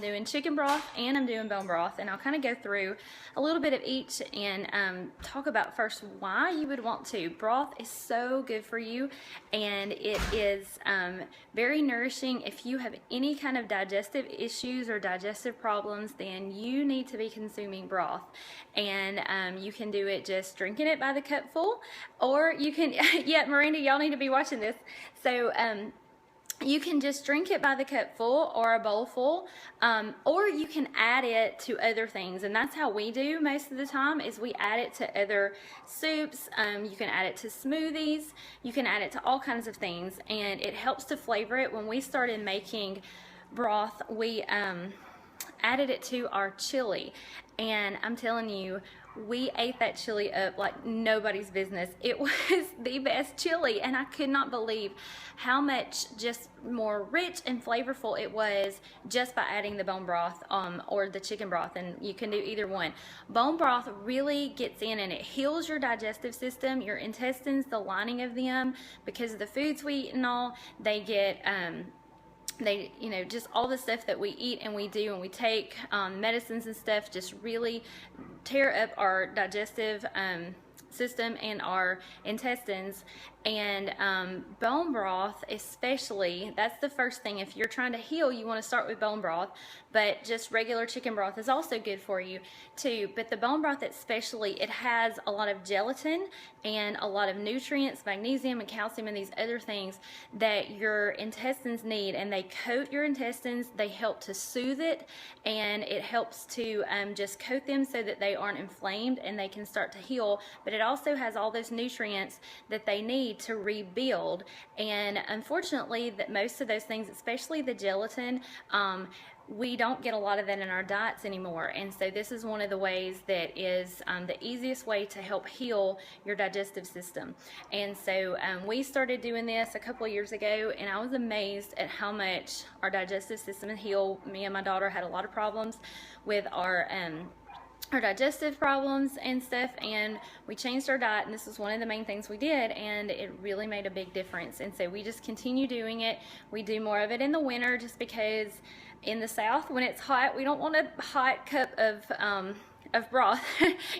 I'm doing chicken broth and I'm doing bone broth, and I'll kind of go through a little bit of each and talk about first why you would want to. Broth is so good for you, and it is very nourishing. If you have any kind of digestive issues or digestive problems, then you need to be consuming broth. And you can do it just drinking it by the cupful, or you can, yeah, Miranda, y'all need to be watching this. So you can just drink it by the cupful or a bowlful, or you can add it to other things, and that's how we do most of the time, is we add it to other soups. You can add it to smoothies, you can add it to all kinds of things, and it helps to flavor it. When we started making broth, we added it to our chili, and I'm telling you, we ate that chili up like nobody's business. It was the best chili, and I could not believe how much just more rich and flavorful it was just by adding the bone broth or the chicken broth, and you can do either one. Bone broth really gets in and it heals your digestive system, your intestines, the lining of them, because of the foods we eat and all. They get you know, just all the stuff that we eat and we do and we take, medicines and stuff, just really tear up our digestive system and our intestines. And bone broth especially, that's the first thing. If you're trying to heal, you want to start with bone broth, but just regular chicken broth is also good for you too. But the bone broth especially, it has a lot of gelatin and a lot of nutrients, magnesium and calcium and these other things that your intestines need, and they coat your intestines. They help to soothe it, and it helps to just coat them so that they aren't inflamed and they can start to heal. But it also has all those nutrients that they need to rebuild, and unfortunately that most of those things, especially the gelatin, we don't get a lot of that in our diets anymore. And so this is one of the ways that is the easiest way to help heal your digestive system. And so we started doing this a couple of years ago, and I was amazed at how much our digestive system had healed. Me and my daughter had a lot of problems with our digestive problems and stuff, and we changed our diet, and this is one of the main things we did, and it really made a big difference. And so we just continue doing it. We do more of it in the winter, just because in the South, when it's hot, we don't want a hot cup of broth,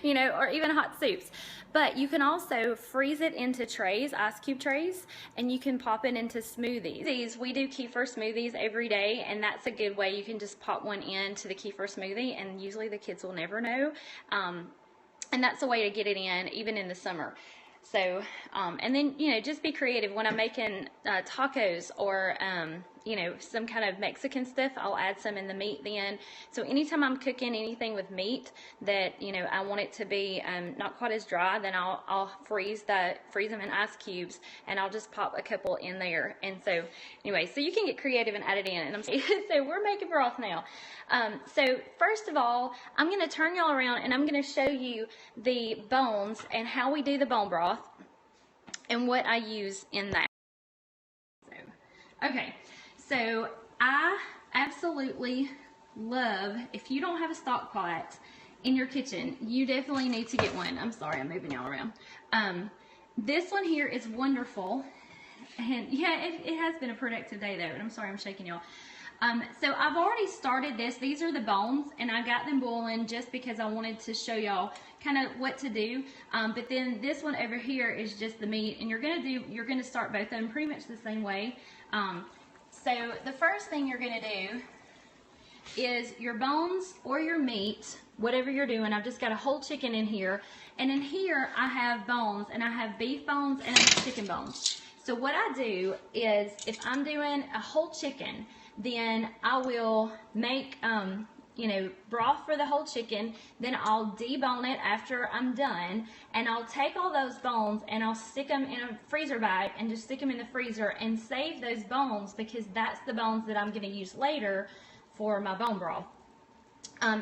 you know, or even hot soups. But you can also freeze it into trays, ice cube trays, and you can pop it into smoothies. We do kefir smoothies every day, and that's a good way. You can just pop one into the kefir smoothie, and usually the kids will never know. And that's a way to get it in, even in the summer. So, and then, you know, just be creative. When I'm making tacos or, you know, some kind of Mexican stuff, I'll add some in the meat then. So anytime I'm cooking anything with meat that, you know, I want it to be not quite as dry, then I'll freeze them in ice cubes, and I'll just pop a couple in there. And so anyway, so you can get creative and add it in. And so we're making broth now. So first of all, I'm going to turn y'all around, and I'm going to show you the bones and how we do the bone broth and what I use in that. So, okay. So I absolutely love, if you don't have a stock pot in your kitchen, you definitely need to get one. I'm sorry, I'm moving y'all around. This one here is wonderful. And yeah, it has been a productive day though, and I'm sorry I'm shaking y'all. So I've already started this. These are the bones, and I got them boiling just because I wanted to show y'all kind of what to do. But then this one over here is just the meat, and you're gonna start both of them pretty much the same way. So the first thing you're going to do is your bones or your meat, whatever you're doing. I've just got a whole chicken in here, and in here I have bones, and I have beef bones and I have chicken bones. So what I do is, if I'm doing a whole chicken, then I will make you know, broth for the whole chicken. Then I'll debone it after I'm done, and I'll take all those bones and I'll stick them in a freezer bag and just stick them in the freezer and save those bones, because that's the bones that I'm going to use later for my bone broth.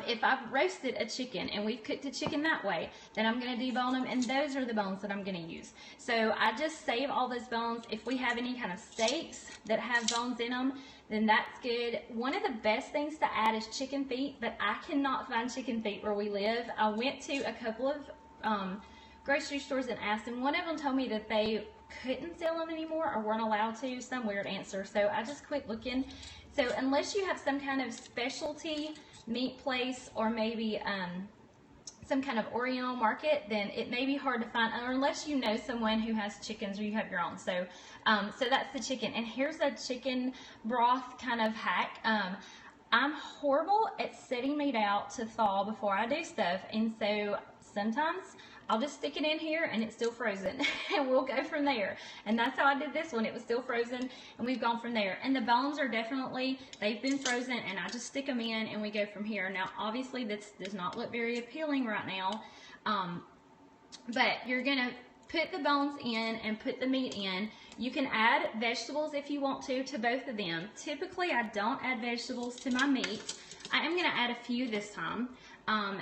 If I've roasted a chicken and we've cooked a chicken that way, then I'm going to debone them, and those are the bones that I'm going to use. So I just save all those bones. If we have any kind of steaks that have bones in them, then that's good. One of the best things to add is chicken feet, but I cannot find chicken feet where we live. I went to a couple of grocery stores and asked, and one of them told me that they couldn't sell them anymore or weren't allowed to, some weird answer. So I just quit looking. So unless you have some kind of specialty meat place or maybe some kind of Oriental market, then it may be hard to find, or unless you know someone who has chickens or you have your own. So so that's the chicken. And here's a chicken broth kind of hack. I'm horrible at setting meat out to thaw before I do stuff, and so sometimes I'll just stick it in here and it's still frozen and we'll go from there. And that's how I did this one. It was still frozen and we've gone from there. And the bones are definitely, they've been frozen, and I just stick them in and we go from here. Now obviously this does not look very appealing right now, but you're gonna put the bones in and put the meat in. You can add vegetables if you want to both of them. Typically I don't add vegetables to my meat. I am gonna add a few this time. I'm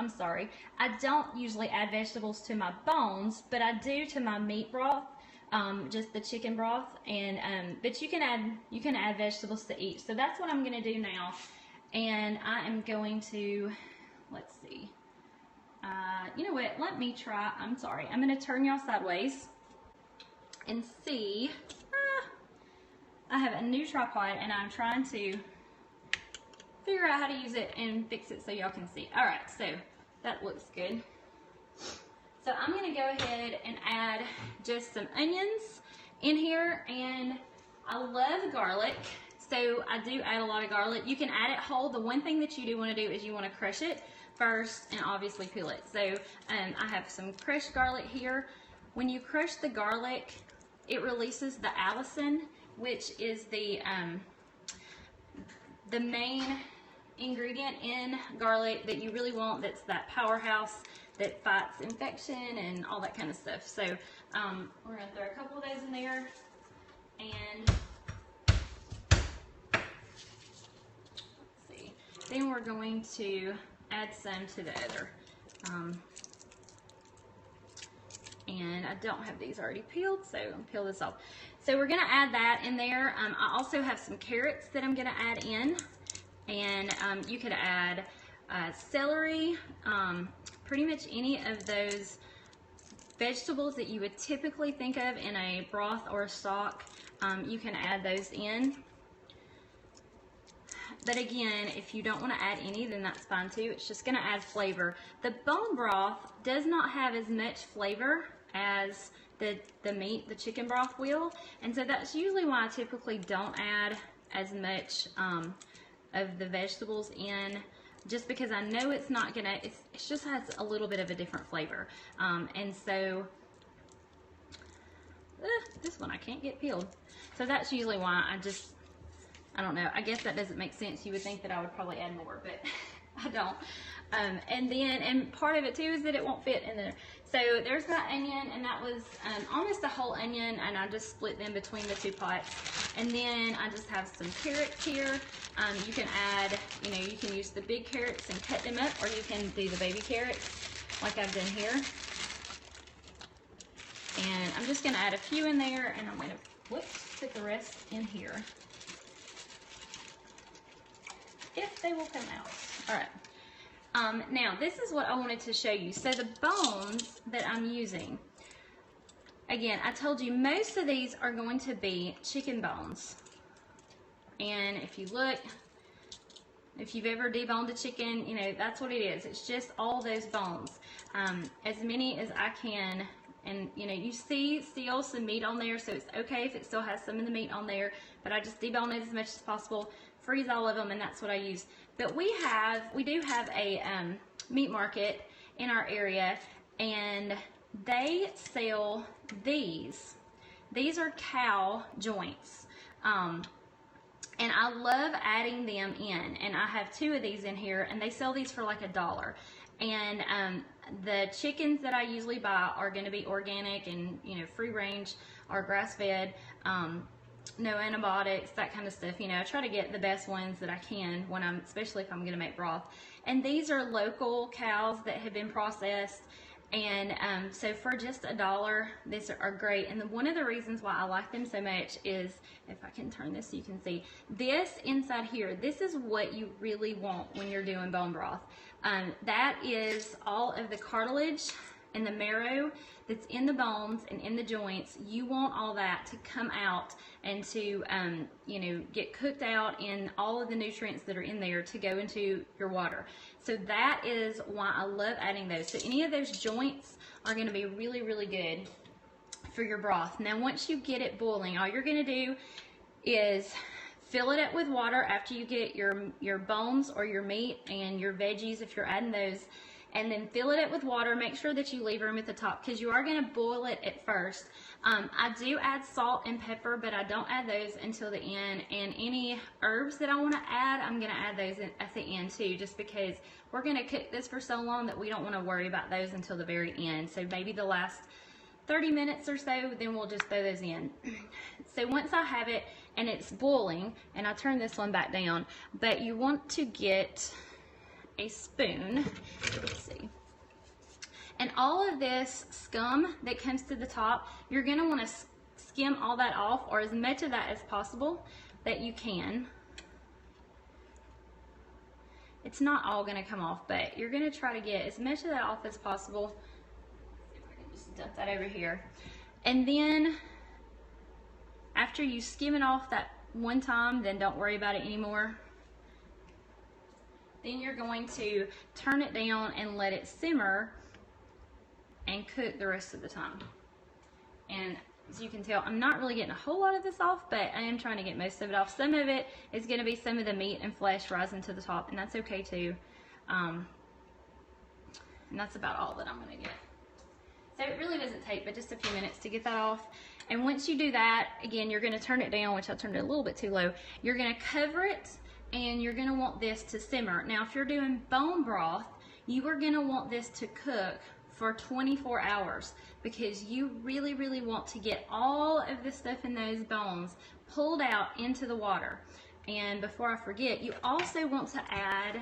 sorry, I don't usually add vegetables to my bones, but I do to my meat broth, just the chicken broth, and but you can add vegetables to each. So that's what I'm gonna do now, and I am going to, let's see, you know what, let me try, I'm sorry, I'm gonna turn y'all sideways and see. I have a new tripod and I'm trying to figure out how to use it and fix it so y'all can see. All right, so that looks good. So I'm gonna go ahead and add just some onions in here, and I love garlic, so I do add a lot of garlic. You can add it whole. The one thing that you do want to do is you want to crush it first and obviously peel it. So I have some crushed garlic here. When you crush the garlic, it releases the allicin, which is the main ingredient in garlic that you really want. That's that powerhouse that fights infection and all that kind of stuff. So we're going to throw a couple of those in there, and let's see. Then we're going to add some to the other. And I don't have these already peeled, so I'm gonna peel this off. So we're gonna add that in there. I also have some carrots that I'm gonna add in, and you could add celery, pretty much any of those vegetables that you would typically think of in a broth or a stock. You can add those in. But again, if you don't want to add any, then that's fine too. It's just going to add flavor. The bone broth does not have as much flavor as the meat, the chicken broth will. And so that's usually why I typically don't add as much of the vegetables in, just because I know it's not going to, it just has a little bit of a different flavor. And so, this one I can't get peeled. So that's usually why I don't know. I guess that doesn't make sense. You would think that I would probably add more, but I don't. And part of it too is that it won't fit in there. So there's my onion, and that was almost a whole onion, and I just split them between the two pots. And then I just have some carrots here. You can add, you can use the big carrots and cut them up, or you can do the baby carrots like I've done here. And I'm just gonna add a few in there, and I'm gonna, put the rest in here, if they will come out. All right. Now, this is what I wanted to show you. So the bones that I'm using, again, I told you most of these are going to be chicken bones. And if you look, if you've ever deboned a chicken, that's what it is. It's just all those bones. As many as I can. And, you see still some meat on there, so it's okay if it still has some of the meat on there. But I just debone it as much as possible, freeze all of them, and that's what I use. But we do have a meat market in our area, and they sell these. These are cow joints, and I love adding them in. And I have 2 of these in here, and they sell these for like $1. And the chickens that I usually buy are going to be organic and free range or grass fed. No antibiotics, that kind of stuff. I try to get the best ones that I can especially if I'm going to make broth. And these are local cows that have been processed, And so for just $1, these are great. And one of the reasons why I like them so much is, if I can turn this so you can see, this inside here, this is what you really want when you're doing bone broth. That is all of the cartilage and the marrow that's in the bones and in the joints. You want all that to come out and to you know, get cooked out, in all of the nutrients that are in there to go into your water. So that is why I love adding those. So any of those joints are going to be really, really good for your broth. Now once you get it boiling, all you're going to do is fill it up with water after you get your bones or your meat and your veggies, if you're adding those, and then fill it up with water. Make sure that you leave room at the top, because you are going to boil it at first. I do add salt and pepper, but I don't add those until the end. And any herbs that I want to add, I'm going to add those at the end too, just because we're going to cook this for so long that we don't want to worry about those until the very end. So maybe the last 30 minutes or so, then we'll just throw those in. So once I have it and it's boiling, and I turn this one back down, but you want to get a spoon, let's see, and all of this scum that comes to the top, you're going to want to skim all that off, or as much of that as possible that you can. It's not all going to come off, but you're going to try to get as much of that off as possible. If I can just dump that over here. And then after you skim it off that one time, then don't worry about it anymore. Then you're going to turn it down and let it simmer and cook the rest of the time. And as you can tell, I'm not really getting a whole lot of this off, but I am trying to get most of it off. Some of it is going to be some of the meat and flesh rising to the top, and that's okay too. And that's about all that I'm going to get. So it really doesn't take but just a few minutes to get that off. And once you do that, again, you're going to turn it down, which I turned it a little bit too low. You're going to cover it, and you're going to want this to simmer. Now, if you're doing bone broth, you are going to want this to cook for 24 hours, because you really, really want to get all of the stuff in those bones pulled out into the water. And before I forget, you also want to add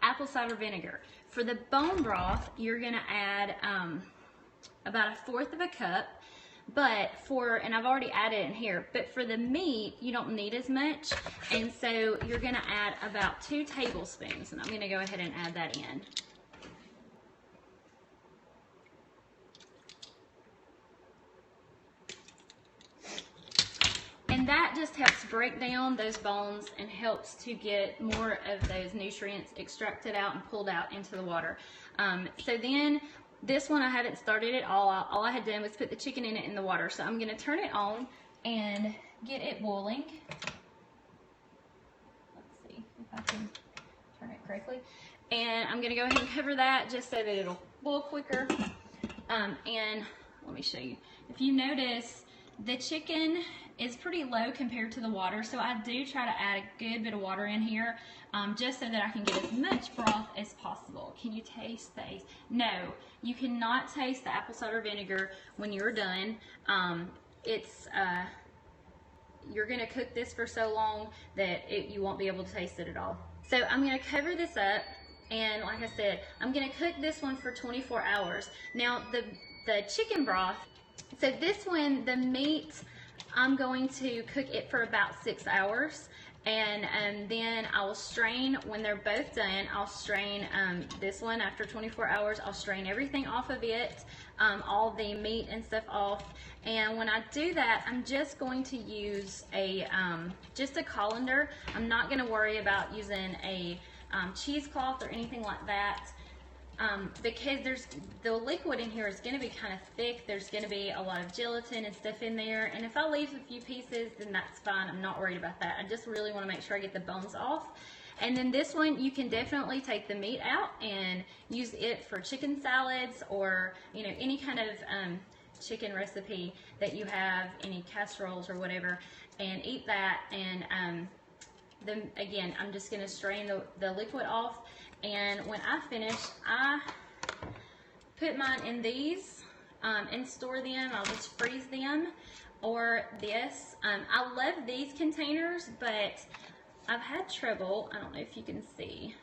apple cider vinegar. For the bone broth, you're going to add about 1/4 cup. But and I've already added it in here, but for the meat, you don't need as much. And so you're going to add about 2 tablespoons, and I'm going to go ahead and add that in. And that just helps break down those bones and helps to get more of those nutrients extracted out and pulled out into the water. So then this one I haven't started at all. All I had done was put the chicken in it in the water. So I'm going to turn it on and get it boiling. Let's see if I can turn it correctly. And I'm going to go ahead and cover that just so that it'll boil quicker. And let me show you. If you notice, the chicken is pretty low compared to the water, so I do try to add a good bit of water in here, just so that I can get as much broth as possible. Can you taste these? No, you cannot taste the apple cider vinegar when you're done. You're going to cook this for so long that you won't be able to taste it at all. So I'm going to cover this up, and like I said, I'm going to cook this one for 24 hours. Now the chicken broth, so this one, the meat, I'm going to cook it for about 6 hours, and then I will strain when they're both done. I'll strain this one after 24 hours. I'll strain everything off of it, all the meat and stuff off. And when I do that, I'm just going to use just a colander. I'm not going to worry about using a cheesecloth or anything like that. Because the liquid in here is going to be kind of thick. There's going to be a lot of gelatin and stuff in there, and if I leave a few pieces, then that's fine. I'm not worried about that. I just really want to make sure I get the bones off. And then this one, you can definitely take the meat out and use it for chicken salads, or any kind of chicken recipe that you have, any casseroles or whatever, and eat that. And then again, I'm just going to strain the liquid off. And when I finish, I put mine in these and store them. I'll just freeze them, or this. I love these containers, but I've had trouble. I don't know if you can see.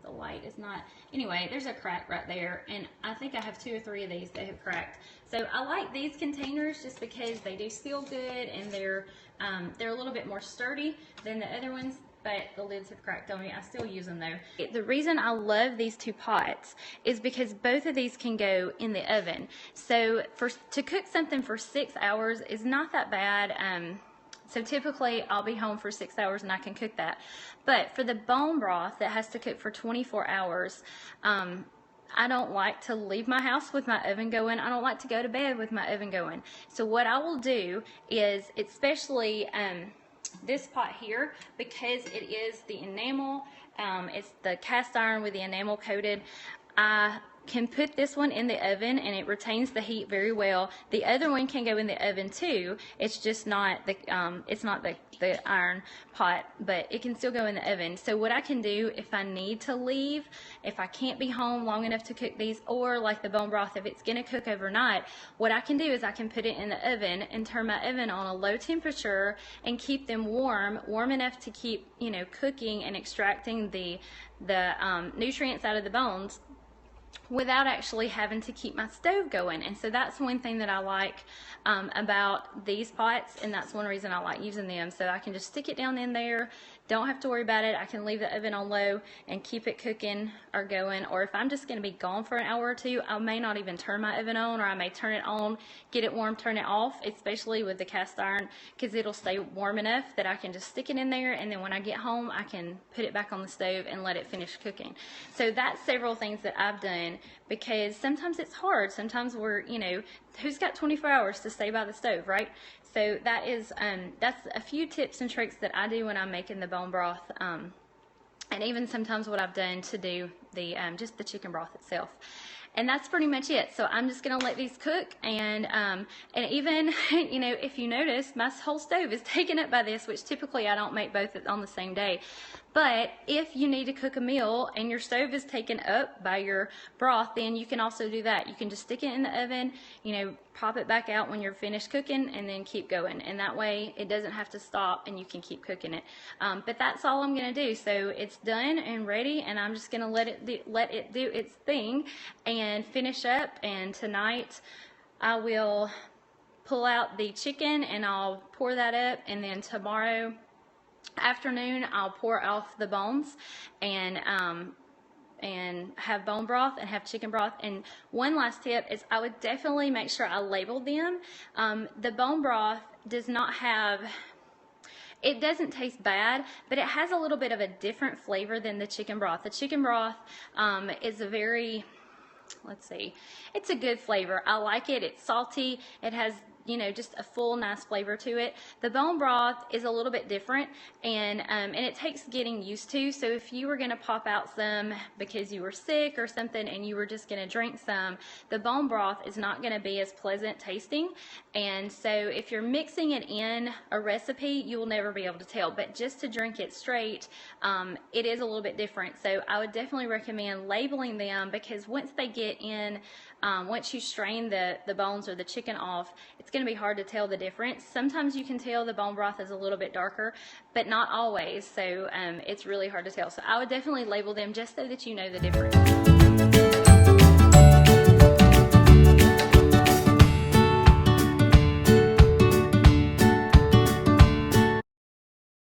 the light is not, anyway, there's a crack right there, and I think I have 2 or 3 of these that have cracked. So I like these containers just because they do seal good, and they're a little bit more sturdy than the other ones, but the lids have cracked on me. I still use them though. The reason I love these 2 pots is because both of these can go in the oven. So to cook something for 6 hours is not that bad. So typically I'll be home for 6 hours and I can cook that. But for the bone broth that has to cook for 24 hours, I don't like to leave my house with my oven going. I don't like to go to bed with my oven going. So what I will do is, especially this pot here, because it is the enamel, it's the cast iron with the enamel coated, I can put this one in the oven and it retains the heat very well. The other one can go in the oven too. It's just not the iron pot, but it can still go in the oven. So what I can do if I need to leave, if I can't be home long enough to cook these, or like the bone broth, if it's gonna cook overnight, what I can do is I can put it in the oven and turn my oven on a low temperature and keep them warm enough to keep, you know, cooking and extracting the nutrients out of the bones without actually having to keep my stove going. And so that's one thing that I like about these pots, and that's one reason I like using them. So I can just stick it down in there, don't have to worry about it. I can leave the oven on low and keep it cooking or going. Or if I'm just going to be gone for an hour or two, I may not even turn my oven on, or I may turn it on, get it warm, turn it off, especially with the cast iron, because it'll stay warm enough that I can just stick it in there, and then when I get home I can put it back on the stove and let it finish cooking. So that's several things that I've done, because sometimes it's hard. Sometimes we're, you know, who's got 24 hours to stay by the stove, right? So that is that's a few tips and tricks that I do when I'm making the bone broth, and even sometimes what I've done to do the just the chicken broth itself. And that's pretty much it. So I'm just gonna let these cook, and even, you know, if you notice, my whole stove is taken up by this, which typically I don't make both on the same day. But if you need to cook a meal and your stove is taken up by your broth, then you can also do that. You can just stick it in the oven, you know, pop it back out when you're finished cooking, and then keep going. And that way it doesn't have to stop and you can keep cooking it. But that's all I'm gonna do. So it's done and ready, and I'm just gonna let it do its thing and finish up. And tonight I will pull out the chicken and I'll pour that up, and then tomorrow afternoon I'll pour off the bones and have bone broth and have chicken broth. And one last tip is I would definitely make sure I label them. The bone broth does not have, it doesn't taste bad, but it has a little bit of a different flavor than the chicken broth. The chicken broth is a very, let's see, it's a good flavor. I like it. It's salty. It has, you know, just a full nice flavor to it. The bone broth is a little bit different, and it takes getting used to. So if you were going to pop out some because you were sick or something and you were just going to drink some, the bone broth is not going to be as pleasant tasting. And so if you're mixing it in a recipe, you will never be able to tell. But just to drink it straight, it is a little bit different. So I would definitely recommend labeling them, because once they get in, once you strain the bones or the chicken off, it's going to be hard to tell the difference. Sometimes you can tell the bone broth is a little bit darker, but not always. So it's really hard to tell. So I would definitely label them just so that you know the difference.